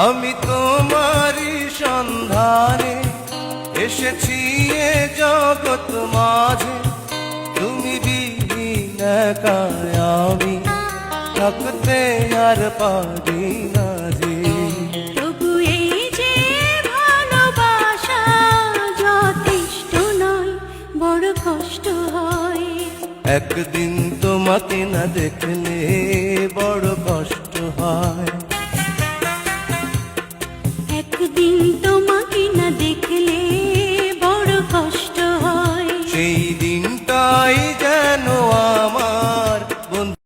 আমি তোমারই সন্ধানে এসেছি এ জগৎ মাঝে, তুমি বিহীন একাই আমি থাকতে আর পারি না যে। তবু এই যে ভালোবাসা যথেষ্ট নয়, বড় কষ্ট হয়। একদিন তোমাকে না দেখলে বড় কষ্ট হয়।